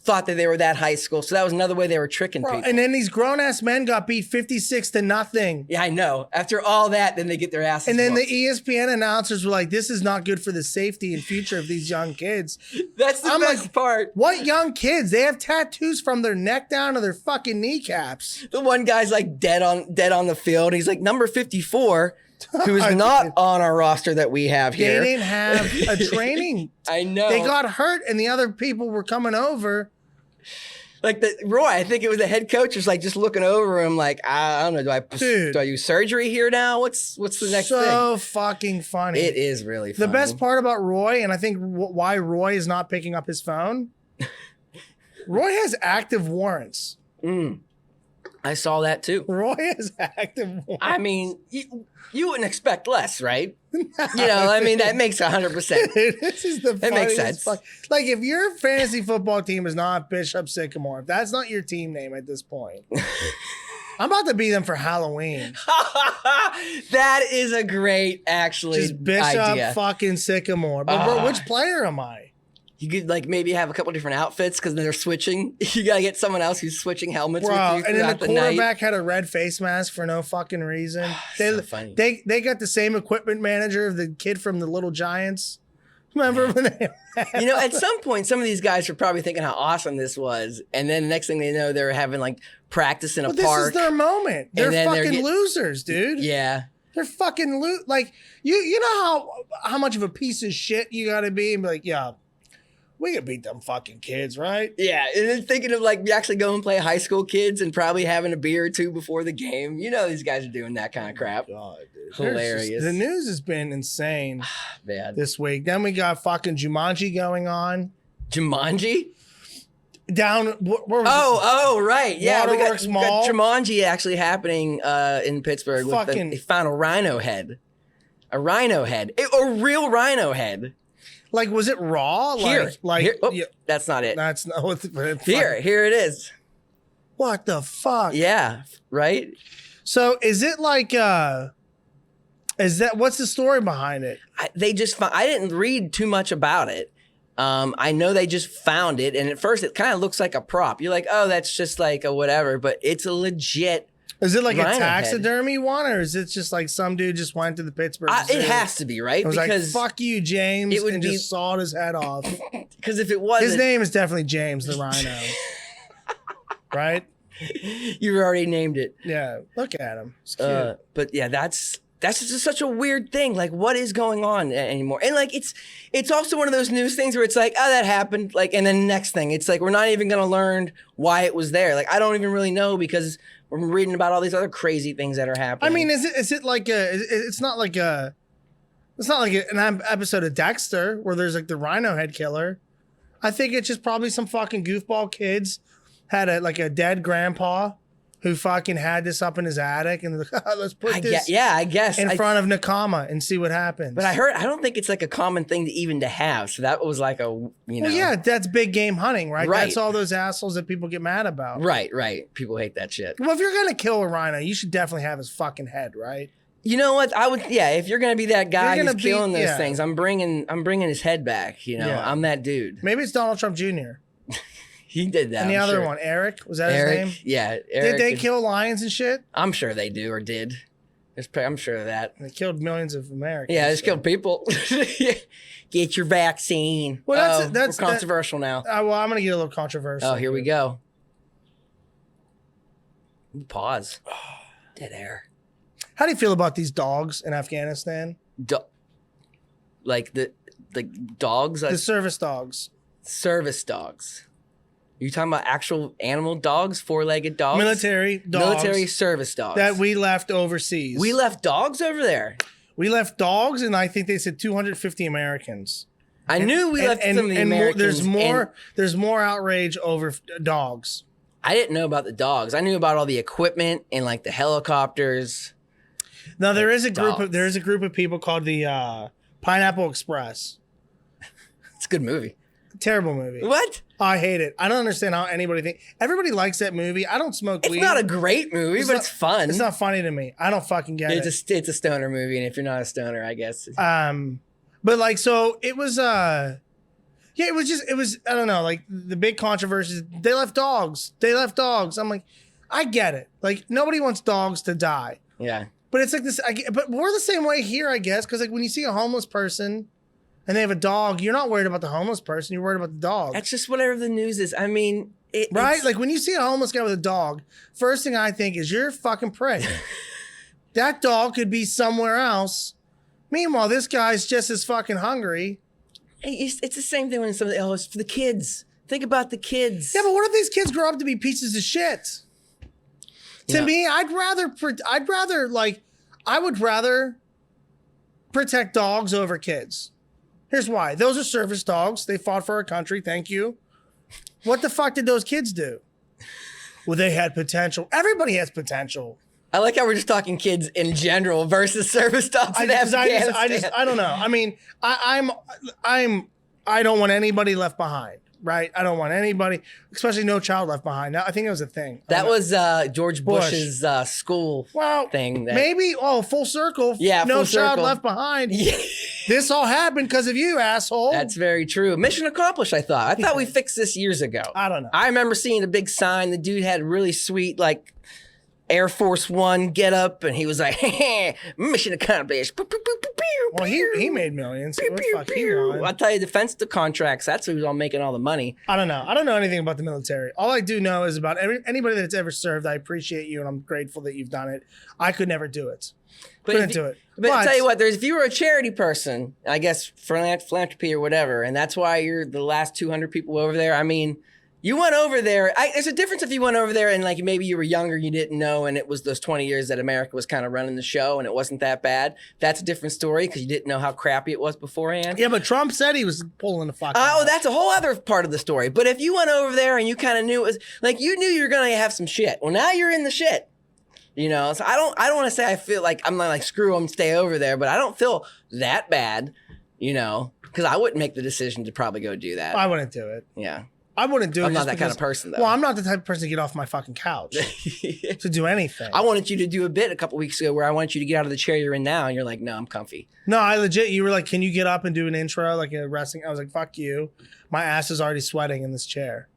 S2: thought that they were that high school. So that was another way they were tricking people.
S1: And then these grown-ass men got beat 56-0.
S2: Yeah, I know. After all that, then they get their asses
S1: And then
S2: whooped.
S1: the ESPN announcers were like, this is not good for the safety and future of these young kids.
S2: That's the best part.
S1: What young kids? They have tattoos from their neck down to their fucking kneecaps.
S2: The one guy's like dead on the field. He's like number 54, who is not on our roster that we have here.
S1: They didn't have a training.
S2: I know.
S1: They got hurt and the other people were coming over.
S2: Like Roy, I think it was the head coach was like just looking over him like, I don't know, do I use surgery here now? What's the next thing?
S1: So fucking funny.
S2: It is really funny.
S1: The best part about Roy, and I think why Roy is not picking up his phone, Roy has active warrants.
S2: I saw that too.
S1: Roy has active warrants.
S2: I mean, you wouldn't expect less, right? I mean, that makes 100%.
S1: This is the
S2: That makes sense.
S1: Like, if your fantasy football team is not Bishop Sycamore, if that's not your team name at this point, I'm about to beat them for Halloween.
S2: That is a great, actually,
S1: Just Bishop
S2: idea.
S1: fucking Sycamore. But bro, which player am I?
S2: You could like maybe have a couple different outfits because they're switching. You gotta get someone else who's switching helmets with you
S1: And then
S2: throughout
S1: the
S2: the night.
S1: quarterback had a red face mask for no fucking reason.
S2: So funny.
S1: They got the same equipment manager of the kid from the Little Giants. Remember when they
S2: At some point, some of these guys were probably thinking how awesome this was, and then the next thing they know, they're having like practice in a
S1: This
S2: park.
S1: is their moment. They're
S2: then they're
S1: fucking losers, dude.
S2: Yeah.
S1: They're fucking like you know how much of a piece of shit you gotta be and be like, yeah, we can beat them fucking kids, right?
S2: Yeah, and then thinking of like actually going and play high school kids and probably having a beer or two before the game. These guys are doing that kind of crap.
S1: God, dude.
S2: Hilarious.
S1: The news has been insane
S2: Man.
S1: this week. Then we got fucking Jumanji going on.
S2: Jumanji?
S1: Down.
S2: Oh, right. Yeah, we got
S1: Waterworks Mall.
S2: Jumanji actually happening in Pittsburgh. They found a rhino head. A rhino head. A real rhino head.
S1: Like, was it raw?
S2: Here.
S1: Yeah,
S2: that's not it.
S1: that's not what
S2: Here it is.
S1: What the fuck?
S2: Yeah, right?
S1: So is it like what's the story behind it?
S2: I didn't read too much about it. I know they just found it, and at first it kind of looks like a prop. You're like, oh, that's just like a whatever, but it's a legit.
S1: Is it like a
S2: rhino
S1: taxidermy one, or is it just like some dude just went to the Pittsburgh Zoo?
S2: It has to be, right?
S1: It was
S2: because
S1: like, fuck you, James,
S2: it would
S1: and just sawed his head off.
S2: Because if it wasn't,
S1: his name is definitely James the Rhino. Right?
S2: You already named it.
S1: Yeah, look at him. It's cute.
S2: But yeah, that's just such a weird thing. Like, what is going on anymore? And like, it's also one of those news things where it's like, oh, that happened. Like, and then the next thing, it's like we're not even gonna learn why it was there. Like, I don't even really know because We're reading about all these other crazy things that are happening.
S1: I mean, is it like it's not like an episode of Dexter where there's like the rhino head killer. I think it's just probably some fucking goofball kids had a dead grandpa who fucking had this up in his attic and they're like, let's put this
S2: I guess
S1: in front of Nakama and see what happens.
S2: But I don't think it's like a common thing to have. So that was like
S1: Well, yeah, that's big game hunting, right?
S2: Right.
S1: That's all those assholes that people get mad about.
S2: Right. People hate that shit.
S1: Well, if you're gonna kill a rhino, you should definitely have his fucking head, right?
S2: You know what? If you're gonna be that guy who's killing those
S1: yeah.
S2: things, I'm bringing his head back.
S1: Yeah.
S2: I'm that dude.
S1: Maybe it's Donald Trump Jr.
S2: He did that.
S1: And the
S2: I'm
S1: other
S2: sure.
S1: one, Eric, was that
S2: Eric,
S1: his name?
S2: Yeah.
S1: Did they kill lions and shit?
S2: I'm sure they do or did. I'm sure of that.
S1: They killed millions of Americans.
S2: Yeah, they just killed people. Get your vaccine.
S1: Well,
S2: we're controversial now.
S1: Well, I'm gonna get a little controversial.
S2: Oh, here we go. Pause. Dead air.
S1: How do you feel about these dogs in Afghanistan?
S2: Like the dogs?
S1: The service dogs.
S2: Service dogs. Are you talking about actual animal dogs, four-legged dogs?
S1: Military dogs.
S2: Military service dogs.
S1: That we left overseas.
S2: We left dogs over there.
S1: We left dogs, and I think they said 250 Americans.
S2: I knew we left some of the Americans.
S1: There's more outrage over dogs.
S2: I didn't know about the dogs. I knew about all the equipment and like the helicopters.
S1: Now there is a group of people called the Pineapple Express.
S2: It's a good movie.
S1: Terrible movie.
S2: What?
S1: I hate it. I don't understand how anybody thinks. Everybody likes that movie. I don't smoke weed.
S2: It's not a great movie, but it's fun.
S1: It's not funny to me. I don't fucking get it.
S2: It's a stoner movie, and if you're not a stoner, I guess.
S1: But like, so it was. Yeah, it was. I don't know. Like the big controversies. They left dogs. I'm like, I get it. Like nobody wants dogs to die.
S2: Yeah.
S1: But it's like this. But we're the same way here, I guess, because like when you see a homeless person and they have a dog, you're not worried about the homeless person. You're worried about the dog.
S2: That's just whatever the news is. I mean,
S1: right? Like when you see a homeless guy with a dog, first thing I think is you're a fucking prick. That dog could be somewhere else. Meanwhile, this guy's just as fucking hungry.
S2: It's the same thing when somebody else for the kids. Think about the kids.
S1: Yeah, but what if these kids grow up to be pieces of shit? To me, I would rather protect dogs over kids. Here's why. Those are service dogs. They fought for our country. Thank you. What the fuck did those kids do? Well, they had potential. Everybody has potential.
S2: I like how we're just talking kids in general versus service dogs in Afghanistan.
S1: I don't know. I mean, I don't want anybody left behind. Right? I don't want anybody, especially no child left behind. Now, I think it was a thing.
S2: That was George Bush's school thing.
S1: Maybe, full circle.
S2: Yeah,
S1: no
S2: full
S1: child
S2: circle.
S1: left behind.
S2: Yeah.
S1: This all happened because of you, asshole.
S2: That's very true. Mission accomplished, I thought. I thought we fixed this years ago.
S1: I don't know.
S2: I remember seeing a big sign. The dude had really sweet, like, Air Force One get up, and he was like, mission accomplished.
S1: Well, he made millions. What the fuck he won?
S2: I'll tell you, defense contracts, that's who's all making all the money.
S1: I don't know. I don't know anything about the military. All I do know is about anybody that's ever served. I appreciate you, and I'm grateful that you've done it. I could never do it. Couldn't do it.
S2: But I'll tell you what, if you were a charity person, I guess philanthropy or whatever, and that's why you're the last 200 people over there, I mean, you went over there. There's a difference if you went over there and like maybe you were younger, you didn't know, and it was those 20 years that America was kind of running the show and it wasn't that bad. That's a different story because you didn't know how crappy it was beforehand.
S1: Yeah, but Trump said he was pulling the fuck
S2: out. That's a whole other part of the story. But if you went over there and you kind of knew it was like you knew you were gonna have some shit. Well, now you're in the shit. You know, so I don't want to say I feel like I'm not like screw them, stay over there, but I don't feel that bad, you know, because I wouldn't make the decision to probably go do that.
S1: I wouldn't do it.
S2: Yeah.
S1: I wouldn't do it.
S2: I'm not that kind of person, though.
S1: Well, I'm not the type of person to get off my fucking couch to do anything.
S2: I wanted you to do a bit a couple weeks ago where I want you to get out of the chair you're in now, and you're like, no, I'm comfy.
S1: No, you were like, can you get up and do an intro, like a wrestling? I was like, fuck you. My ass is already sweating in this chair.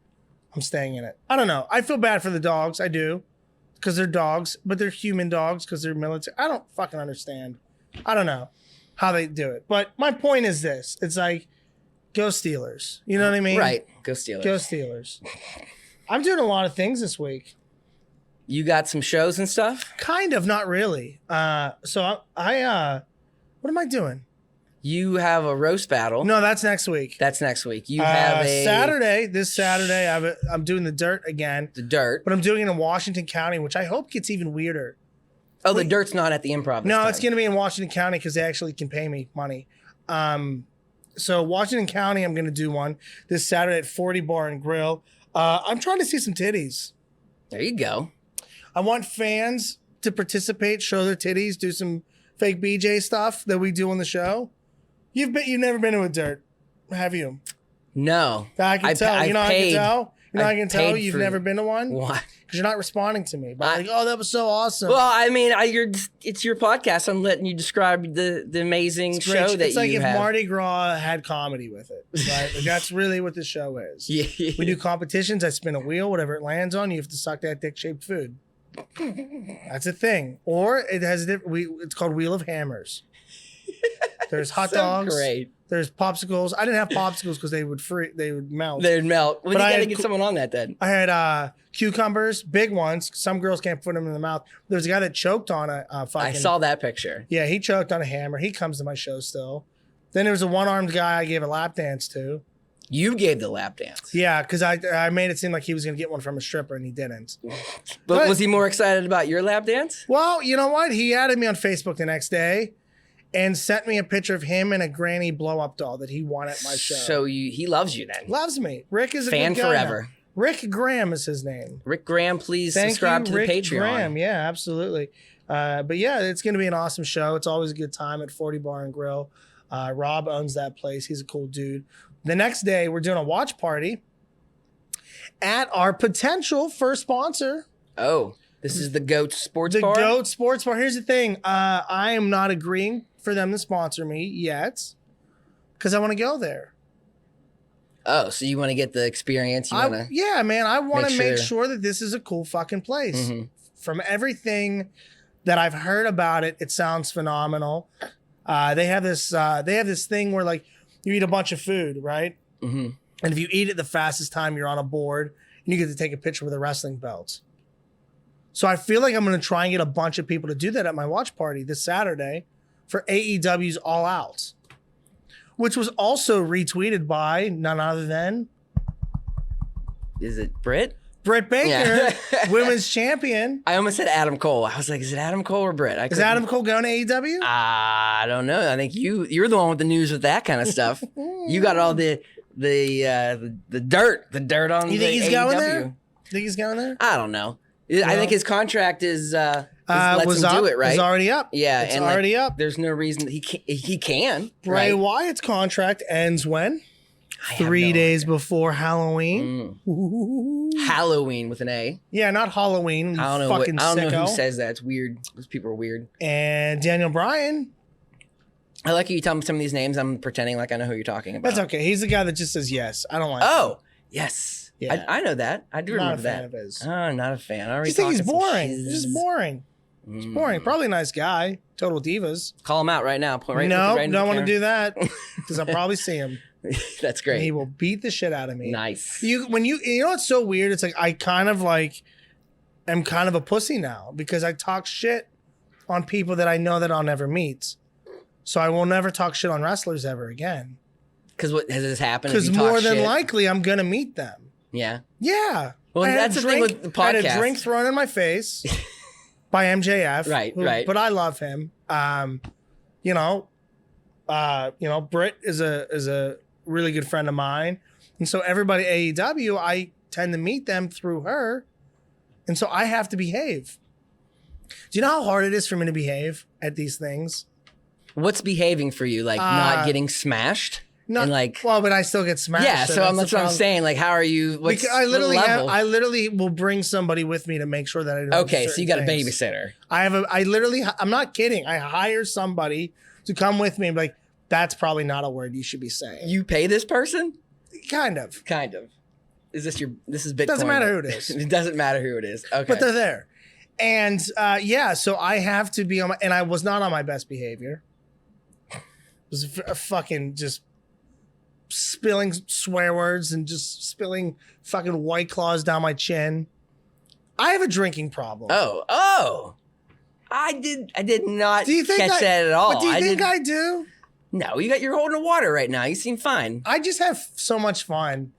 S1: I'm staying in it. I don't know. I feel bad for the dogs. I do. Because they're dogs, but they're human dogs because they're military. I don't fucking understand. I don't know how they do it. But my point is this. It's like, go Steelers. You know what I mean?
S2: Right. Go Steelers.
S1: Go Steelers. I'm doing a lot of things this week.
S2: You got some shows and stuff?
S1: Kind of, not really. So I what am I doing?
S2: You have a roast battle.
S1: No, that's next week.
S2: That's next week. You have a
S1: Saturday. This Saturday, I'm doing the dirt again.
S2: The dirt.
S1: But I'm doing it in Washington County, which I hope gets even weirder.
S2: Oh, the dirt's not at the Improv.
S1: No, it's going to be in Washington County because they actually can pay me money. So Washington County, I'm going to do one this Saturday at 40 Bar and Grill. I'm trying to see some titties.
S2: There you go.
S1: I want fans to participate, show their titties, do some fake BJ stuff that we do on the show. You've never been to a dirt, have you?
S2: No.
S1: I can tell. You know how I can tell? You know how I can tell you've never been to one?
S2: Why?
S1: Because you're not responding to me. But like, oh, that was so awesome.
S2: Well, I mean, it's your podcast. I'm letting you describe the amazing show that you have.
S1: It's like if Mardi Gras had comedy with it, right? Like, that's really what the show is.
S2: Yeah.
S1: We do competitions. I spin a wheel. Whatever it lands on, you have to suck that dick-shaped food. That's a thing. Or it has it's called Wheel of Hammers. There's hot dogs.
S2: Great.
S1: There's popsicles. I didn't have popsicles because they would melt.
S2: They'd melt. Well,
S1: But
S2: you
S1: I
S2: got to
S1: had
S2: get someone on that then.
S1: I had cucumbers, big ones. Some girls can't put them in the mouth. There was a guy that choked on a fucking.
S2: I saw that picture.
S1: Yeah, he choked on a hammer. He comes to my show still. Then there was a one-armed guy I gave a lap dance to.
S2: You gave the lap dance.
S1: Yeah, because I made it seem like he was going to get one from a stripper, and he didn't.
S2: But was he more excited about your lap dance?
S1: Well, you know what? He added me on Facebook the next day and sent me a picture of him and a granny blow-up doll that he won at my show.
S2: So he loves you then.
S1: Loves me. Rick is a
S2: fan
S1: good guy
S2: forever.
S1: now. Rick Graham is his name.
S2: Rick Graham, please subscribe to
S1: Rick
S2: the Patreon.
S1: Graham. Yeah, absolutely. But yeah, it's going to be an awesome show. It's always a good time at 40 Bar and Grill. Rob owns that place. He's a cool dude. The next day, we're doing a watch party at our potential first sponsor.
S2: Oh, this is the Goat Sports Bar?
S1: The Goat Sports Bar. Here's the thing. I am not agreeing for them to sponsor me yet because I want to go there.
S2: Oh, so you want to get the experience?
S1: Yeah, man. I want to make
S2: sure.
S1: sure that this is a cool fucking place.
S2: Mm-hmm.
S1: From everything that I've heard about it, it sounds phenomenal. They have this thing where like you eat a bunch of food, right?
S2: Mm-hmm.
S1: And if you eat it the fastest time, you're on a board and you get to take a picture with a wrestling belt. So I feel like I'm going to try and get a bunch of people to do that at my watch party this Saturday for AEW's All Out, which was also retweeted by none other than...
S2: Is it Britt?
S1: Britt Baker,
S2: Yeah.
S1: women's champion.
S2: I almost said Adam Cole. I was like, is it Adam Cole or Britt?
S1: Is Adam Cole going to AEW?
S2: I don't know. I think you're the one with the news with that kind of stuff. You got all the dirt on.
S1: You think he's
S2: AEW.
S1: going there? Think he's going there?
S2: I don't know. I think his contract is lets
S1: was
S2: him
S1: up.
S2: do it, right?
S1: It's already up.
S2: Yeah,
S1: it's
S2: and
S1: already up.
S2: There's no reason that he can.
S1: Bray
S2: right?
S1: Wyatt's contract ends when?
S2: I have
S1: 3
S2: no
S1: days
S2: idea.
S1: before Halloween. Ooh.
S2: Halloween with an A.
S1: Yeah, not Halloween. You
S2: I don't know.
S1: fucking
S2: I don't know
S1: sicko.
S2: who says that. It's weird. Those people are weird.
S1: And Daniel Bryan.
S2: I like you tell me some of these names. I'm pretending like I know who you're talking about.
S1: That's okay. He's the guy that just says yes. I don't like
S2: Oh, yes.
S1: Yeah.
S2: I know that. I do
S1: Not a
S2: remember
S1: fan
S2: that.
S1: of his.
S2: Oh, not a fan. I
S1: I
S2: already
S1: just think he's
S2: talking some
S1: boring.
S2: shiz.
S1: He's just boring. He's boring. Probably a nice guy. Total divas.
S2: Call him out right now. Point right.
S1: No,
S2: right into
S1: don't
S2: the
S1: want to
S2: camera.
S1: do that because I'll probably see him.
S2: That's
S1: And he
S2: great.
S1: will beat the shit out of me.
S2: Nice.
S1: You know what's so weird? It's like I kind of like am kind of a pussy now because I talk shit on people that I know that I'll never meet. So I will never talk shit on wrestlers ever again.
S2: Because what has this happened? Have
S1: Because
S2: you talked
S1: more than
S2: shit?
S1: likely I'm gonna meet them.
S2: Yeah.
S1: Yeah.
S2: Well,
S1: I had
S2: that's
S1: a
S2: the thing
S1: drink-
S2: with the
S1: I had
S2: podcast.
S1: a drink thrown in my face by MJF.
S2: Right, right.
S1: But I love him. Britt is a really good friend of mine. And so everybody at AEW, I tend to meet them through her. And so I have to behave. Do you know how hard it is for me to behave at these things?
S2: What's behaving for you? Like not getting smashed?
S1: No,
S2: And like,
S1: well, but I still get smashed.
S2: yeah. So
S1: that's
S2: that's
S1: the
S2: what I'm
S1: problem.
S2: saying. Like, how are you? What's
S1: Because
S2: level?
S1: I literally will bring somebody with me to make sure that I don't.
S2: Okay,
S1: do
S2: so you
S1: certain
S2: got a
S1: things.
S2: babysitter.
S1: I'm not kidding. I hire somebody to come with me and be like, that's probably not a word you should be saying.
S2: You pay this person?
S1: Kind of.
S2: Kind of. This is Bitcoin.
S1: Doesn't matter who it is.
S2: It doesn't matter who it is. Okay.
S1: But they're there. And so I have to be and I was not on my best behavior. It was fucking just spilling swear words and just spilling fucking White Claws down my chin. I have a drinking problem.
S2: Oh. I did not
S1: Do you think
S2: catch that at all.
S1: But do you think I do?
S2: No, you're holding the water right now. You seem fine.
S1: I just have so much fun.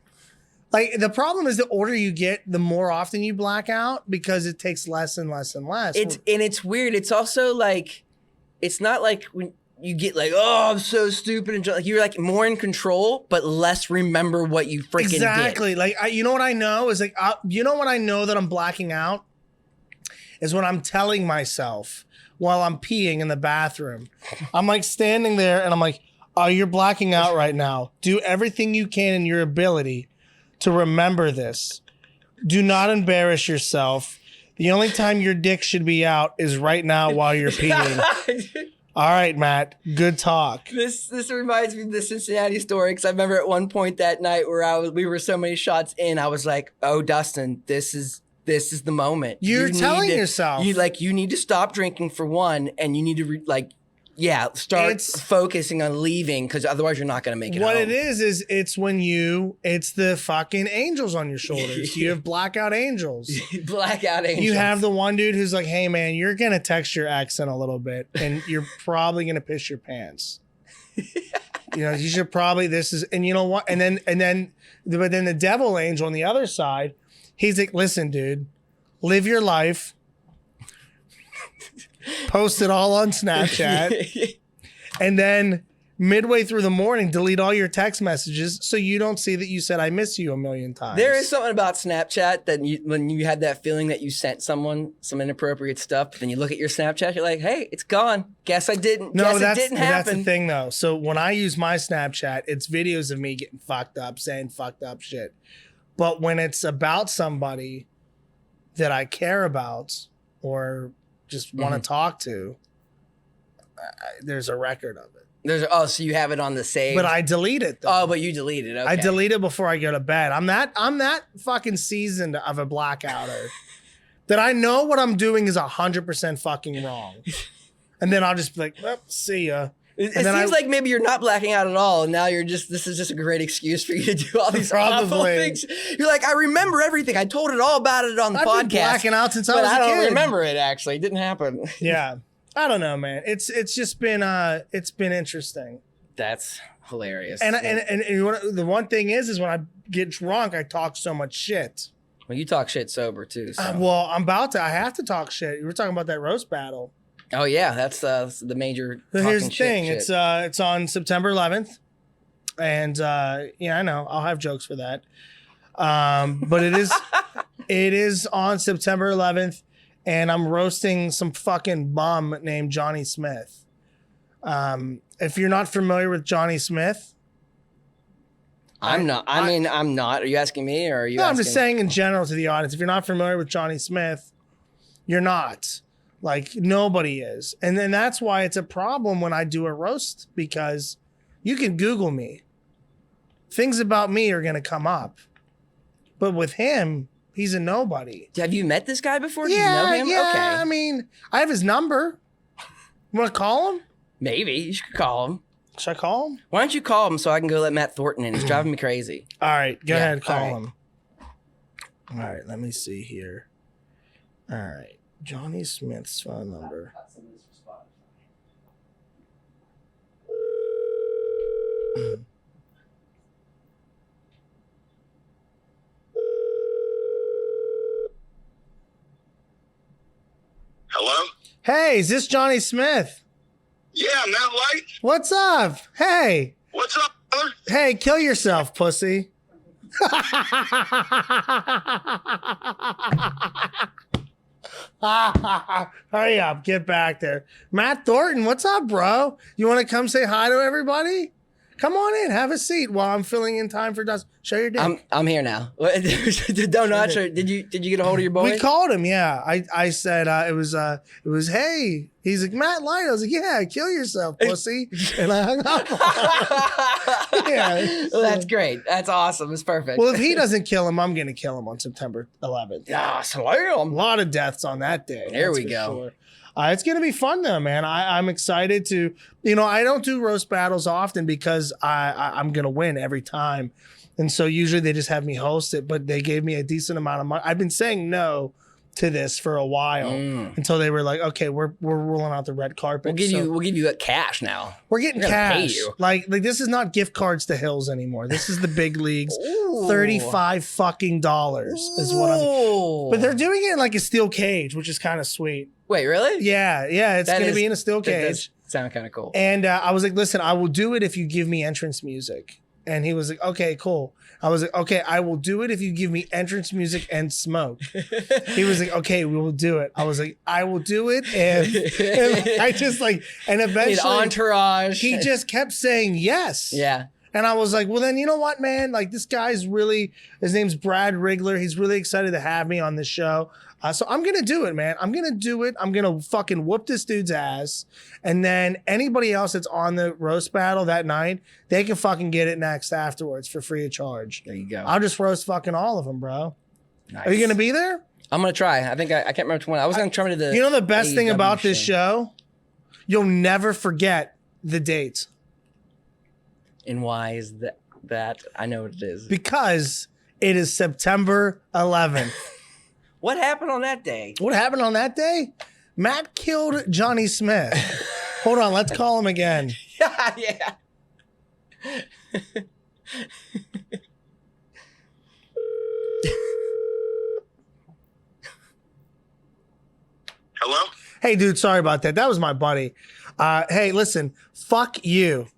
S1: Like, the problem is the older you get, the more often you black out because it takes less and less and less.
S2: It's weird. It's also like, it's not like when you get like, oh, I'm so stupid. And like, you're like more in control, but less remember what you freaking
S1: exactly.
S2: did.
S1: Like, you know what I know is like, you know what I know that I'm blacking out is when I'm telling myself while I'm peeing in the bathroom. I'm like standing there and I'm like, oh, you're blacking out right now. Do everything you can in your ability to remember this. Do not embarrass yourself. The only time your dick should be out is right now while you're peeing. All right, Matt. Good talk.
S2: This reminds me of the Cincinnati story because I remember at one point that night where we were so many shots in, I was like, "Oh, Dustin, this is the moment."
S1: You're telling yourself
S2: you need to stop drinking for one, and you need to start focusing on leaving because otherwise you're not going to make it.
S1: What
S2: home.
S1: it is it's when it's the fucking angels on your shoulders. You have blackout angels.
S2: Blackout angels.
S1: You have the one dude who's like, hey man, you're going to text your ex in a little bit and you're probably going to piss your pants. You know, you should probably, and you know what? But then the devil angel on the other side, he's like, listen, dude, live your life. Post it all on Snapchat. And then midway through the morning, delete all your text messages so you don't see that you said, I miss you a million times.
S2: There is something about Snapchat that when you had that feeling that you sent someone some inappropriate stuff, but then you look at your Snapchat, you're like, hey, it's gone. Guess I didn't.
S1: No,
S2: Guess it didn't happen.
S1: That's the thing though. So when I use my Snapchat, it's videos of me getting fucked up, saying fucked up shit. But when it's about somebody that I care about or just want to talk to, there's a record of it.
S2: So you have it on the save.
S1: But I delete it though.
S2: Oh, but you delete it. Okay.
S1: I delete it before I go to bed. I'm that fucking seasoned of a blackouter that I know what I'm doing is 100% fucking wrong. And then I'll just be like, well, see ya.
S2: It seems like maybe you're not blacking out at all, and now this is just a great excuse for you to do all these awful things. You're like, I remember everything. I told it all about it on the podcast.
S1: I've been blacking out since I was a kid.
S2: I don't remember it actually. It didn't happen.
S1: Yeah. I don't know, man. It's just been interesting.
S2: That's hilarious.
S1: And the one thing is when I get drunk, I talk so much shit.
S2: Well, you talk shit sober too. So.
S1: Well, I have to talk shit. You were talking about that roast battle.
S2: Oh yeah, that's the major.
S1: So here's the thing: it's on September 11th, and yeah, I know I'll have jokes for that. But it is on September 11th, and I'm roasting some fucking bum named Johnny Smith. If you're not familiar with Johnny Smith,
S2: I'm not. I'm not. Are you asking me, or are you?
S1: No, I'm just saying in general to the audience. If you're not familiar with Johnny Smith, you're not. Like, nobody is. And then that's why it's a problem when I do a roast, because you can Google me. Things about me are going to come up. But with him, he's a nobody.
S2: Have you met this guy before?
S1: Yeah,
S2: do you know him?
S1: Yeah,
S2: okay.
S1: I mean, I have his number. You want to call him?
S2: Maybe. You should call him.
S1: Should I call him?
S2: Why don't you call him so I can go let Matt Thornton in? He's driving me crazy.
S1: All right, go ahead, call him. All right, let me see here. All right. Johnny Smith's phone number.
S3: Hello?
S1: Hey, is this Johnny Smith?
S3: Yeah, Matt Light.
S1: What's up? Hey.
S3: What's up, brother?
S1: Hey, kill yourself, pussy. Hurry up, get back there. Matt Thornton, what's up, bro? You want to come say hi to everybody? Come on in, have a seat while I'm filling in time for Dustin. Show your dick.
S2: I'm here now. Not sure. Did you get a hold of your boy?
S1: We called him, yeah. I said it was hey. He's like, Matt Light. I was like, yeah, kill yourself, pussy. And I hung up. Yeah.
S2: Well, that's great. That's awesome. It's perfect.
S1: Well, if he doesn't kill him, I'm gonna kill him on September 11th.
S2: Yeah, slam.
S1: A lot of deaths on that day.
S2: There we go.
S1: Sure. It's going to be fun though, man. I'm excited to, I don't do roast battles often because I'm going to win every time. And so usually they just have me host it, but they gave me a decent amount of money. I've been saying no to this for a while until they were like, okay, we're rolling out the red carpet.
S2: We'll give you cash now.
S1: We're getting
S2: We're gonna pay
S1: cash.
S2: you.
S1: Like this is not gift cards to Hills anymore. This is the big leagues. $35 fucking is what I'm. But they're doing it in like a steel cage, which is kind of sweet.
S2: Wait, really?
S1: Yeah, it's going to be in a steel
S2: That
S1: cage.
S2: does sound kind of cool.
S1: And I was like, listen, I will do it if you give me entrance music. And he was like, okay, cool. I was like, okay, I will do it if you give me entrance music and smoke. He was like, okay, we will do it. I was like, I will do it. And I just like, and eventually
S2: entourage.
S1: he just kept saying yes.
S2: Yeah.
S1: And I was like, well, then you know what, man? Like this guy's really, his name's Brad Rigler. He's really excited to have me on this show. So I'm going to do it, man. I'm going to do it. I'm going to fucking whoop this dude's ass. And then anybody else that's on the roast battle that night, they can fucking get it next afterwards for free of charge.
S2: There you go.
S1: I'll just roast fucking all of them, bro.
S2: Nice.
S1: Are you going to be there?
S2: I'm going to try. I think I can't remember which one. I was going to try to the
S1: You know the best thing
S2: AEW
S1: about this show? You'll never forget the dates.
S2: And why is that? I know what it is.
S1: Because it is September 11th.
S2: What happened on that day?
S1: What happened on that day? Matt killed Johnny Smith. Hold on, let's call him again.
S2: Yeah.
S3: Hello?
S1: Hey, dude, sorry about that. That was my buddy. Hey, listen, fuck you.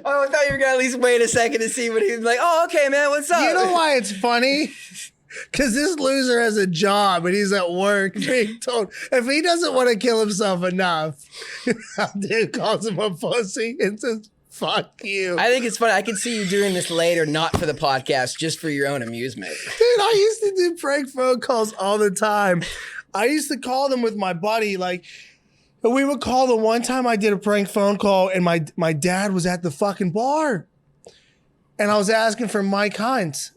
S2: Oh, I thought you were going to at least wait a second to see what he was like. Oh, okay, man, what's up?
S1: You know why it's funny? Because this loser has a job and he's at work being told if he doesn't want to kill himself enough, dude calls him a pussy and says, fuck you.
S2: I think it's funny. I can see you doing this later, not for the podcast, just for your own amusement.
S1: Dude, I used to do prank phone calls all the time. I used to call them with my buddy, like, we would call the one time I did a prank phone call and my dad was at the fucking bar. And I was asking for Mike Hunt,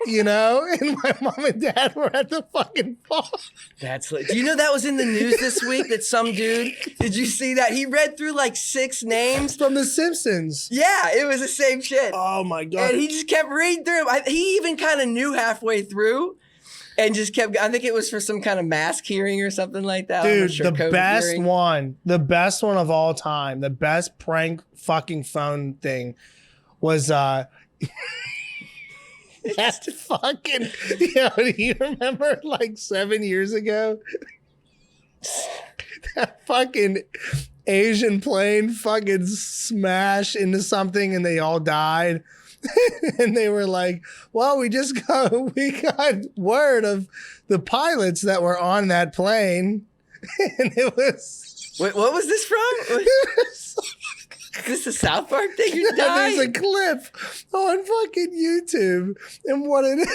S1: you know? And my mom and dad were at the fucking bar.
S2: Do you know that was in the news this week that some dude, did you see that? He read through like 6 names.
S1: From The Simpsons.
S2: Yeah, it was the same shit.
S1: Oh my God.
S2: And he just kept reading through them. He even kind of knew halfway through and just kept, I think it was for some kind of mask hearing or something like that.
S1: Dude, the best one of all time, the best prank fucking phone thing was that fucking, do you remember like 7 years ago? That fucking Asian plane fucking smashed into something and they all died. And they were like, well, we got word of the pilots that were on that plane. And it was...
S2: Wait, what was this from? Is this a South Park thing? You're dying.
S1: There's a clip on fucking YouTube. And what it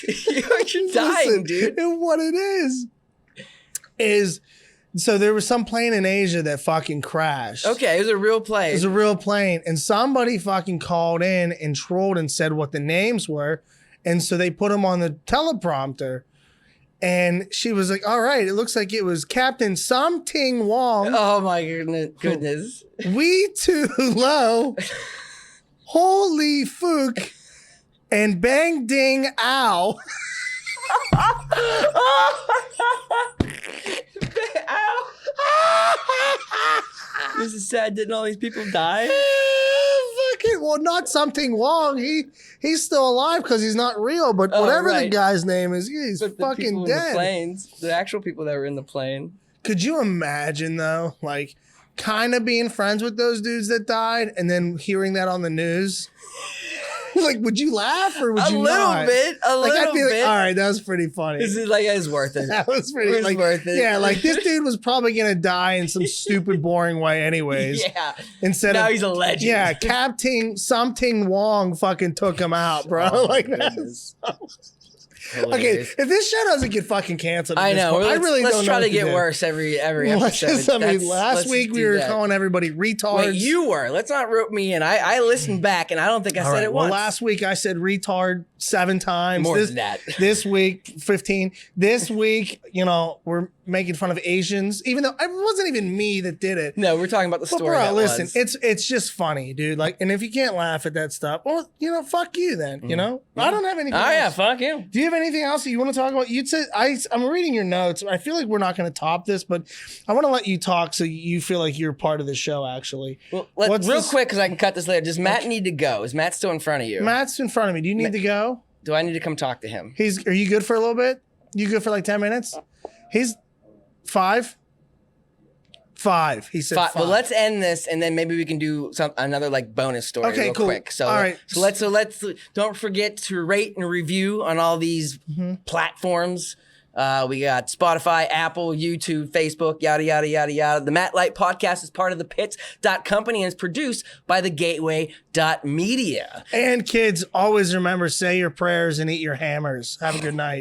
S1: is...
S2: You're dying, dude.
S1: And what it is... So there was some plane in Asia that fucking crashed.
S2: Okay, it was a real plane.
S1: It was a real plane. And somebody fucking called in and trolled and said what the names were. And so they put them on the teleprompter. And she was like, all right, it looks like it was Captain Something Wong.
S2: Oh my goodness.
S1: We Too Low. Holy Fook. And Bang Ding Ow.
S2: Ow. This is sad. Didn't all these people die?
S1: Fucking, well, not Something Wrong. He's still alive because he's not real. But whatever the guy's name is, he's fucking dead.
S2: The planes, the actual people that were in the plane.
S1: Could you imagine though, like, kind of being friends with those dudes that died, and then hearing that on the news? Like, would you laugh or would you not?
S2: A little
S1: I'd be
S2: bit.
S1: Like, all right, that was pretty funny.
S2: This is like, it's worth it.
S1: That was pretty.
S2: It was worth it.
S1: Yeah, like this dude was probably gonna die in some stupid, boring way, anyways.
S2: Yeah.
S1: Now
S2: he's a legend.
S1: Yeah, Captain Something Wong fucking took him out, bro.
S2: Oh,
S1: like that's.
S2: Hilarious.
S1: if this show doesn't get fucking canceled, at
S2: I
S1: this
S2: know.
S1: point, I really
S2: let's
S1: don't
S2: try
S1: know
S2: to
S1: what
S2: get
S1: do.
S2: worse every
S1: Let's
S2: episode.
S1: just- I mean, last
S2: let's
S1: week we
S2: do
S1: were
S2: that.
S1: calling everybody retards.
S2: Wait, you were. Let's not rope me in. I listened back, and I don't think I
S1: All
S2: said
S1: right,
S2: it
S1: well,
S2: once.
S1: last week I said retard 7 times.
S2: More
S1: this,
S2: than that.
S1: This week, 15. This week, we're making fun of Asians, even though it wasn't even me that did it.
S2: No, we're talking about the
S1: But
S2: story.
S1: bro,
S2: that
S1: listen,
S2: was.
S1: it's just funny, dude. Like, and if you can't laugh at that stuff, well, fuck you then. I don't have anything.
S2: Oh yeah,
S1: else.
S2: fuck you.
S1: Do you have anything else that you want to talk about? You'd say I'm reading your notes. I feel like we're not going to top this, but I want to let you talk so you feel like you're part of the show. Actually,
S2: Well,
S1: What's
S2: real
S1: this-
S2: quick because I can cut this later. Does Matt need to go? Is Matt still in front of you?
S1: Matt's in front of me. Do you need to go?
S2: Do I need to come talk to him?
S1: Are you good for a little bit? You good for like 10 minutes? He's 5. 5. He said 5.
S2: Well, let's end this, and then maybe we can do another like bonus story
S1: Okay,
S2: real
S1: cool.
S2: quick. So,
S1: all right.
S2: So let's don't forget to rate and review on all these platforms. We got Spotify, Apple, YouTube, Facebook, yada yada yada yada. The Matt Light Podcast is part of thepitts.company and is produced by TheGateway.media.
S1: And kids, always remember, say your prayers and eat your hammers. Have a good night.